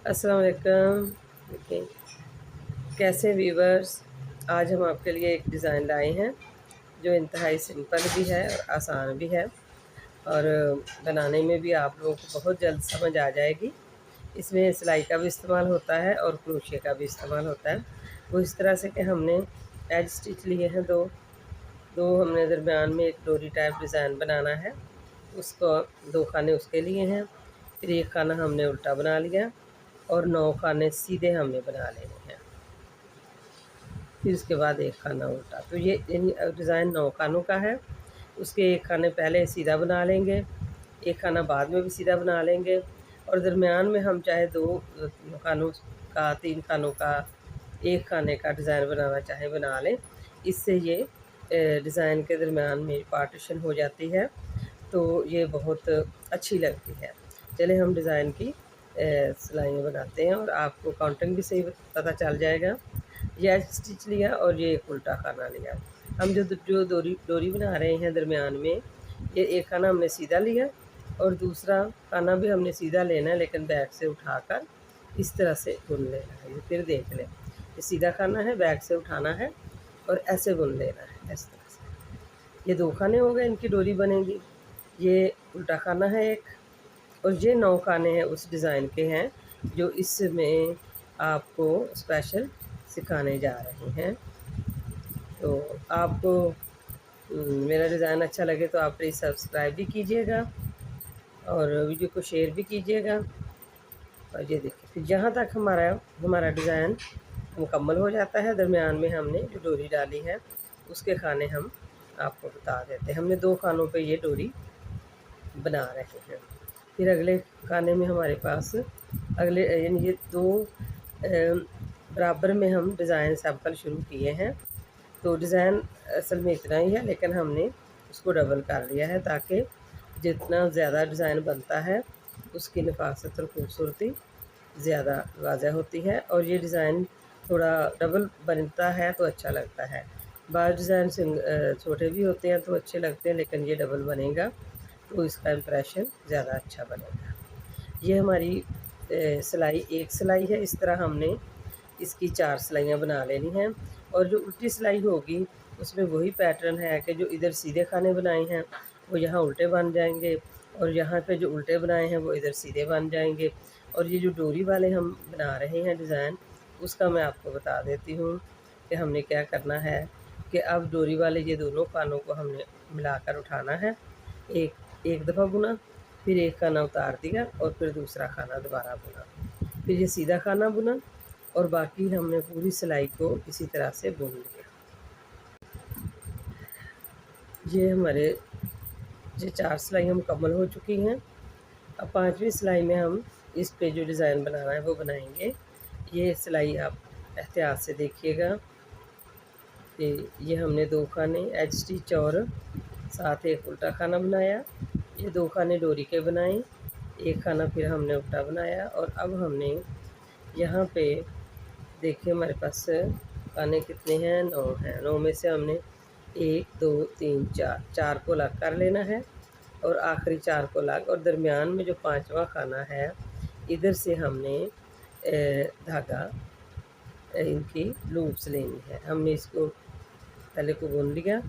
अस्सलाम वालेकुम। देखिए कैसे वीवर्स, आज हम आपके लिए एक डिज़ाइन लाए हैं जो इंतहाई सिंपल भी है और आसान भी है और बनाने में भी आप लोगों को बहुत जल्द समझ आ जाएगी। इसमें सिलाई का भी इस्तेमाल होता है और क्रोशिया का भी इस्तेमाल होता है। वो इस तरह से कि हमने एज स्टिच लिए हैं दो दो हमने दरमियान में एक डोरी टाइप डिज़ाइन बनाना है। उसको दो खाने उसके लिए हैं, फिर एक खाना हमने उल्टा बना लिया और 9 खाने सीधे हमने बना लेने हैं। फिर उसके बाद एक खाना उल्टा। तो ये डिज़ाइन 9 खानों का है। उसके एक खाने पहले सीधा बना लेंगे, एक खाना बाद में भी सीधा बना लेंगे और दरमियान में हम चाहे 2 खानों का, 3 खानों का, एक खाने का डिज़ाइन बनाना चाहे बना लें। इससे ये डिज़ाइन के दरमियान में पार्टीशन हो जाती है, तो ये बहुत अच्छी लगती है। चलिए हम डिज़ाइन की सिलाइयाँ बनाते हैं और आपको काउंटिंग भी सही पता चल जाएगा। ये स्टिच लिया और ये एक उल्टा खाना लिया। हम जो डोरी डोरी बना रहे हैं दरमियान में, ये एक खाना हमने सीधा लिया और दूसरा खाना भी हमने सीधा लेना है, लेकिन बैक से उठाकर इस तरह से बुन लेना है। ये फिर देख लें, ये सीधा खाना है, बैक से उठाना है और ऐसे बुन लेना है इस तरह से। ये 2 खाने हो गए, इनकी डोरी बनेगी। ये उल्टा खाना है एक और ये 9 खाने हैं उस डिज़ाइन के हैं जो इसमें आपको स्पेशल सिखाने जा रहे हैं। तो आपको मेरा डिज़ाइन अच्छा लगे तो आप प्लीज़ सब्सक्राइब भी कीजिएगा और वीडियो को शेयर भी कीजिएगा। और ये देखिए, फिर जहाँ तक हमारा डिज़ाइन मुकम्मल हो जाता है, दरमियान में हमने जो डोरी डाली है उसके खाने हम आपको बता देते हैं। हमने 2 खानों पे ये डोरी बना रहे हैं। फिर अगले खाने में हमारे पास अगले यानी ये 2 बराबर में हम डिज़ाइन सैंपल शुरू किए हैं। तो डिज़ाइन असल में इतना ही है, लेकिन हमने उसको डबल कर लिया है ताकि जितना ज़्यादा डिज़ाइन बनता है उसकी नफासत और खूबसूरती ज़्यादा वाज़ह होती है। और ये डिज़ाइन थोड़ा डबल बनता है तो अच्छा लगता है। बाज़ डिज़ाइन छोटे भी होते हैं तो अच्छे लगते हैं, लेकिन ये डबल बनेगा तो इसका इम्प्रेशन ज़्यादा अच्छा बनेगा। ये हमारी सिलाई एक सिलाई है। इस तरह हमने इसकी 4 सिलाइयाँ बना लेनी हैं और जो उल्टी सिलाई होगी उसमें वही पैटर्न है कि जो इधर सीधे खाने बनाए हैं वो यहाँ उल्टे बन जाएंगे और यहाँ पे जो उल्टे बनाए हैं वो इधर सीधे बन जाएंगे। और ये जो डोरी वाले हम बना रहे हैं डिज़ाइन, उसका मैं आपको बता देती हूँ कि हमने क्या करना है। कि अब डोरी वाले ये दोनों खानों को हमने मिलाकर उठाना है। एक दफ़ा बुना, फिर एक खाना उतार दिया और फिर दूसरा खाना दोबारा बुना, फिर ये सीधा खाना बुना और बाकी हमने पूरी सिलाई को इसी तरह से बुन लिया। ये हमारे ये 4 सिलाइयाँ मुकम्मल हो चुकी हैं। अब 5वीं सिलाई में हम इस पे जो डिज़ाइन बनाना है वो बनाएंगे। ये सिलाई आप एहतियात से देखिएगा कि ये हमने 2 खाने एज स्टिच और साथ एक उल्टा खाना बनाया। ये 2 खाने डोरी के बनाए, एक खाना फिर हमने उल्टा बनाया और अब हमने यहाँ पे देखिए हमारे पास खाने कितने हैं, 9 हैं। 9 में से हमने 1 2 3 4 4 को अलग कर लेना है और आखिरी 4 को अलग, और दरमियान में जो 5वां खाना है इधर से हमने धागा इनकी लूप्स लेनी है। हमने इसको पहले को बुन लिया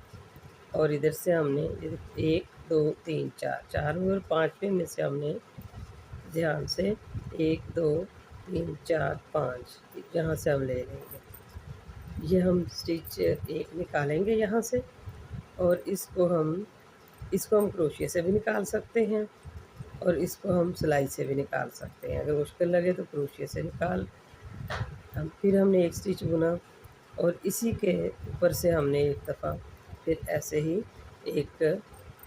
और इधर से हमने 1 2 3 4 4 हुए और 5वें में से हमने ध्यान से 1 2 3 4 5 यहाँ से हम ले लेंगे। ये हम स्टिच एक निकालेंगे यहाँ से और इसको हम क्रोशिया से भी निकाल सकते हैं और इसको हम सिलाई से भी निकाल सकते हैं। अगर मुश्किल लगे तो क्रोशिया से निकाल हम फिर हमने एक स्टिच बुना और इसी के ऊपर से हमने एक दफ़ा फिर ऐसे ही एक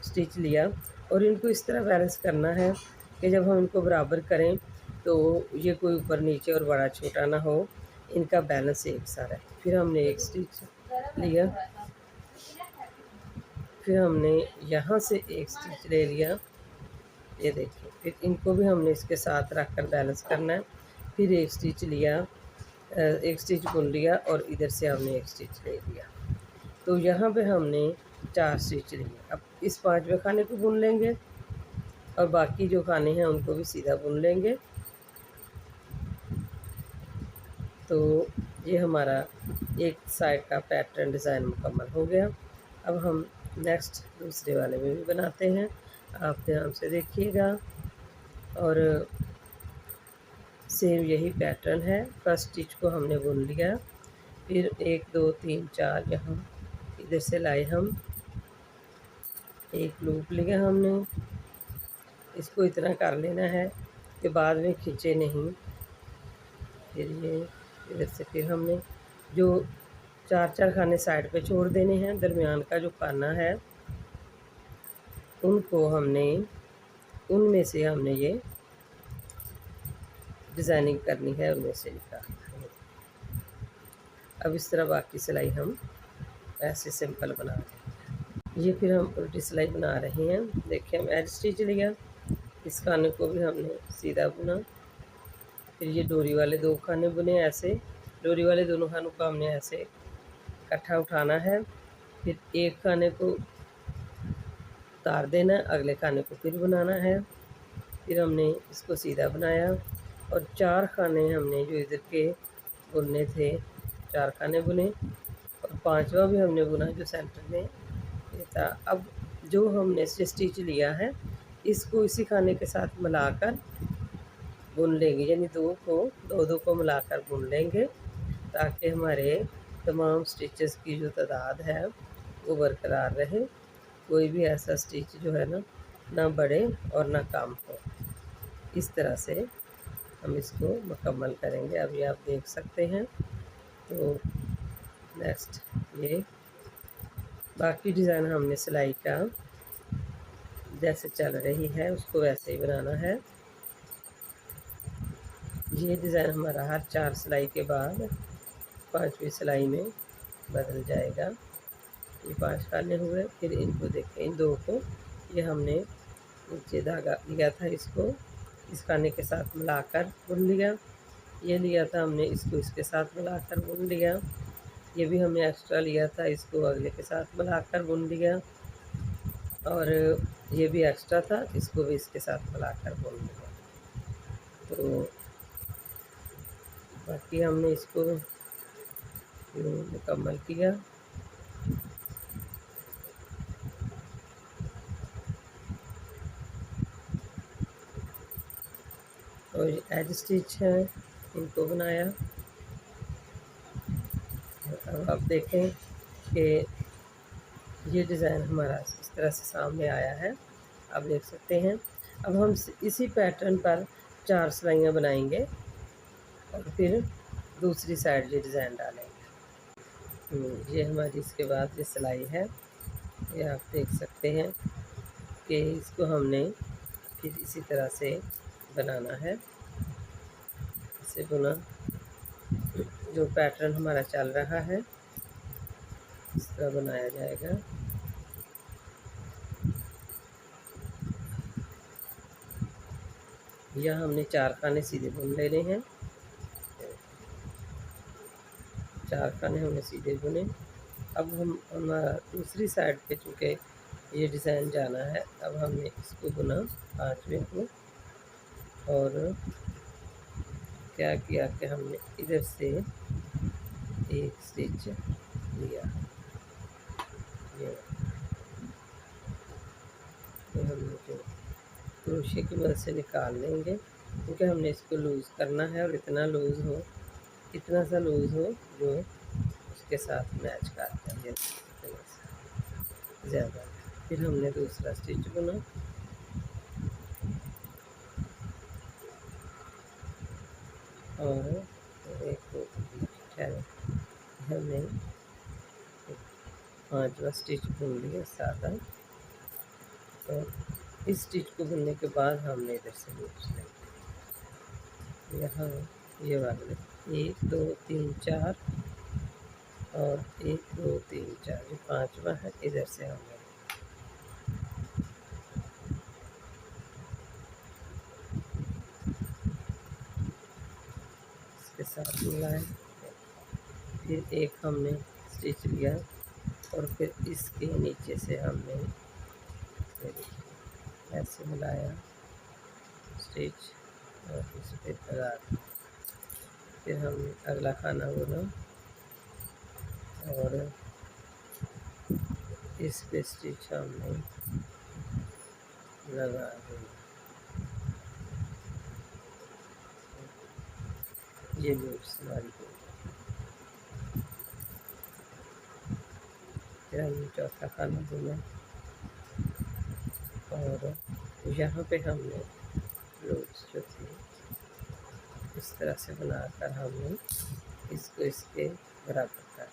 स्टिच लिया और इनको इस तरह बैलेंस करना है कि जब हम इनको बराबर करें तो ये कोई ऊपर नीचे और बड़ा छोटा ना हो, इनका बैलेंस एक सा रहे। फिर हमने एक स्टिच लिया, फिर हमने यहाँ से एक स्टिच ले लिया, ये देखिए। फिर इनको भी हमने इसके साथ रख कर बैलेंस करना है। फिर एक स्टिच लिया, एक स्टिच बुन लिया और इधर से हमने एक स्टिच ले लिया। तो यहाँ पे हमने 4 स्टिच लिए। अब इस 5वें खाने को बुन लेंगे और बाकी जो खाने हैं उनको भी सीधा बुन लेंगे। तो ये हमारा एक साइड का पैटर्न डिज़ाइन मुकम्मल हो गया। अब हम नेक्स्ट दूसरे वाले में भी बनाते हैं, आप ध्यान से देखिएगा। और सेम यही पैटर्न है। फर्स्ट स्टिच को हमने बुन लिया, फिर 1 2 3 4 यहाँ इधर से लाए हम, एक लूप लिया हमने। इसको इतना कर लेना है कि बाद में खींचे नहीं। फिर ये इधर से फिर हमने जो 4 खाने साइड पे छोड़ देने हैं, दरमियान का जो खाना है उनको हमने, उनमें से हमने ये डिज़ाइनिंग करनी है, उनमें से निकाल। अब इस तरह बाकी सिलाई हम ऐसे सिंपल बना रहे हैं। ये फिर हम उल्टी सिलाई बना रहे हैं। देखिए हम एज स्टिच लिया, इस खाने को भी हमने सीधा बुना, फिर ये डोरी वाले 2 खाने बुने ऐसे। डोरी वाले दोनों खानों को हमने ऐसे इकट्ठा उठाना है, फिर एक खाने को उतार देना, अगले खाने को फिर बनाना है। फिर हमने इसको सीधा बनाया और 4 खाने हमने जो इधर के बुनने थे, 4 खाने बुने और 5वां भी हमने बुना जो सेंटर में ये था। अब जो हमने स्टिच लिया है इसको इसी खाने के साथ मिलाकर बुन लेंगे, यानी 2 को मिलाकर बुन लेंगे, ताकि हमारे तमाम स्टिचेस की जो तादाद है वो बरकरार रहे। कोई भी ऐसा स्टिच जो है ना बढ़े और ना कम हो। इस तरह से हम इसको मुकम्मल करेंगे। अभी आप देख सकते हैं। तो नेक्स्ट ये बाकी डिज़ाइन हमने सिलाई का जैसे चल रही है उसको वैसे ही बनाना है। ये डिज़ाइन हमारा हर 4 सिलाई के बाद 5वीं सिलाई में बदल जाएगा। ये 5 खाने हुए, फिर इनको देखें, इन 2 को ये हमने नीचे धागा लिया था, इसको इस खाने के साथ मिलाकर बुन लिया। ये लिया था हमने, इसको इसके साथ मिलाकर बुन लिया। ये भी हमने एक्स्ट्रा लिया था, इसको अगले के साथ मिलाकर बुन लिया। और ये भी एक्स्ट्रा था, इसको भी इसके साथ मिलाकर बुन लिया। तो बाकी हमने इसको मुकम्मल किया। और एज स्टिच है, इनको बनाया। अब आप देखें कि ये डिज़ाइन हमारा इस तरह से सामने आया है, आप देख सकते हैं। अब हम इसी पैटर्न पर 4 सिलाइयाँ बनाएंगे और फिर दूसरी साइड ये डिज़ाइन डालेंगे। ये हमारी इसके बाद ये सिलाई है, ये आप देख सकते हैं कि इसको हमने फिर इसी तरह से बनाना है। इसे बुना जो पैटर्न हमारा चल रहा है इस तरह बनाया जाएगा। यहाँ हमने 4 खाने सीधे बुन लेने हैं, 4 खाने हमने सीधे बुने। अब हम हमारा दूसरी साइड पे चूँकि ये डिज़ाइन जाना है, अब हमने इसको बुना 5वें को, और क्या किया कि हमने इधर से एक स्टिच लिया, ये तो हमने जो क्रोशे की मदद से निकाल लेंगे, क्योंकि हमने इसको लूज़ करना है और इतना लूज़ हो, इतना सा लूज़ हो जो उसके साथ मैच करता है, ज़्यादा। फिर हमने दूसरा स्टिच बुना और एक हमने 5वां स्टिच बुन लिया सादा। और इस स्टिच को बुनने के बाद हमने इधर से लूप्स लेंगे, यहाँ ये वाले 1 2 3 4 और 1 2 3 4, ये 5वां है। इधर से हमने इसके साथ मिलाए, फिर एक हमने स्टिच लिया और फिर इसके नीचे से हमने ऐसे मिलाया स्टिच और इस पर लगा फिर हम अगला खाना बुना और इस पे स्टिच हमने लगा दी। ये लूप्स हमारी हो गई। फिर हमने चौथा खाना बुना और यहाँ पे हमने लूप्स जो थे इस तरह से बनाकर हमने इसको इसके बराबर कर,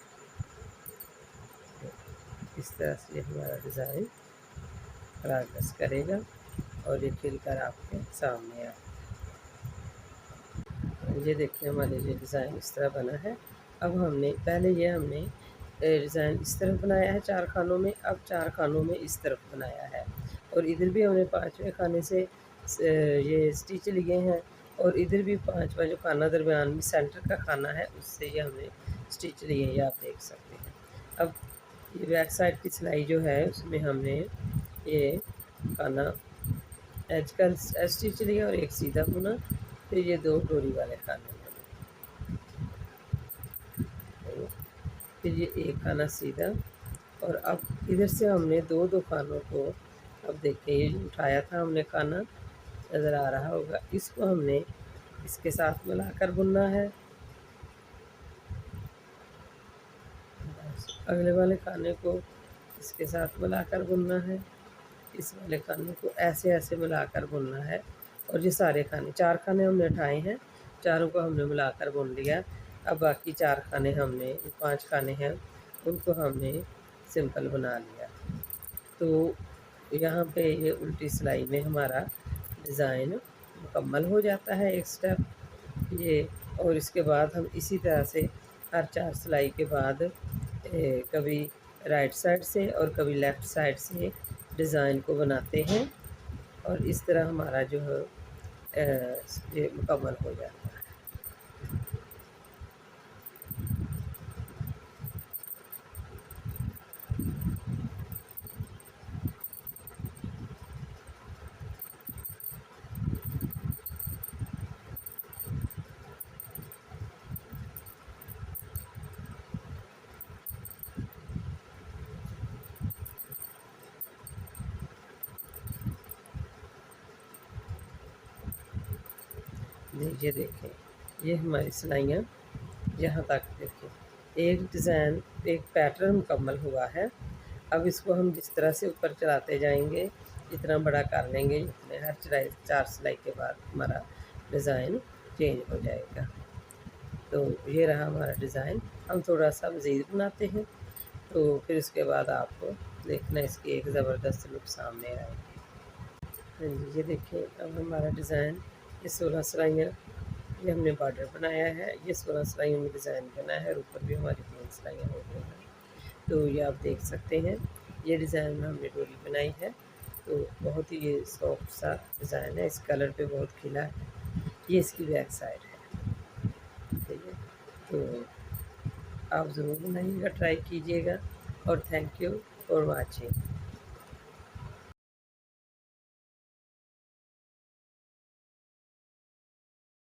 इस तरह से हमारा डिज़ाइन प्रोग्रेस करेगा और ये खिल कर आपके सामने आए। ये देखिए हमारे ये डिज़ाइन इस तरह बना है। अब हमने पहले ये हमने डिज़ाइन इस तरफ बनाया है 4 खानों में, अब 4 खानों में इस तरफ बनाया है और इधर भी हमने 5वें खाने से ये स्टिच लिए हैं और इधर भी 5वां जो खाना दरमियान में सेंटर का खाना है उससे ये हमने स्टिच लिए हैं, ये आप देख सकते हैं। अब ये बैक साइड की सिलाई जो है उसमें हमने ये खाना एज का स्टिच लिया और एक सीधा बुना, फिर ये 2 डोरी वाले खाने बुने, फिर ये एक खाना सीधा और अब इधर से हमने 2 खानों को, अब देखिए ये उठाया था हमने खाना नज़र आ रहा होगा, इसको हमने इसके साथ मिलाकर बुनना है। अगले वाले खाने को इसके साथ मिलाकर बुनना है, इस वाले खाने को ऐसे ऐसे मिलाकर बुनना है और ये सारे खाने 4 खाने हमने उठाए हैं, चारों को हमने मिलाकर बुन लिया। अब बाकी 4 खाने हमने 5 खाने हैं उनको हमने सिंपल बना लिया। तो यहाँ पे ये उल्टी सिलाई में हमारा डिज़ाइन मुकम्मल हो जाता है एक स्टेप ये, और इसके बाद हम इसी तरह से हर 4 सिलाई के बाद कभी राइट साइड से और कभी लेफ़्ट साइड से डिज़ाइन को बनाते हैं और इस तरह हमारा जो है ये मुकम्मल हो जाता है। ये देखें, ये हमारी सिलाइयाँ यहाँ तक देखें एक डिज़ाइन एक पैटर्न मुकम्मल हुआ है। अब इसको हम जिस तरह से ऊपर चलाते जाएंगे जितना बड़ा कर लेंगे उतने हर 4 सिलाई के बाद हमारा डिज़ाइन चेंज हो जाएगा। तो ये रहा हमारा डिज़ाइन। हम थोड़ा सा मज़ीद बनाते हैं तो फिर उसके बाद आपको देखना इसकी एक ज़बरदस्त लुक सामने आएगी। हाँ जी, ये देखिए अब हमारा डिज़ाइन ये 16 सिलाइयाँ ये हमने बॉर्डर बनाया है, ये 16 सिलाइयों में डिज़ाइन बना है और ऊपर भी हमारी 3 सिलाइयाँ हो गई हैं। तो ये आप देख सकते हैं ये डिज़ाइन में हमने डोरी बनाई है, तो बहुत ही ये सॉफ्ट सा डिज़ाइन है, इस कलर पे बहुत खिला है। ये इसकी बैक साइड है, ठीक है। तो आप ज़रूर बनाइएगा, ट्राई कीजिएगा और थैंक यू फॉर वाचिंग।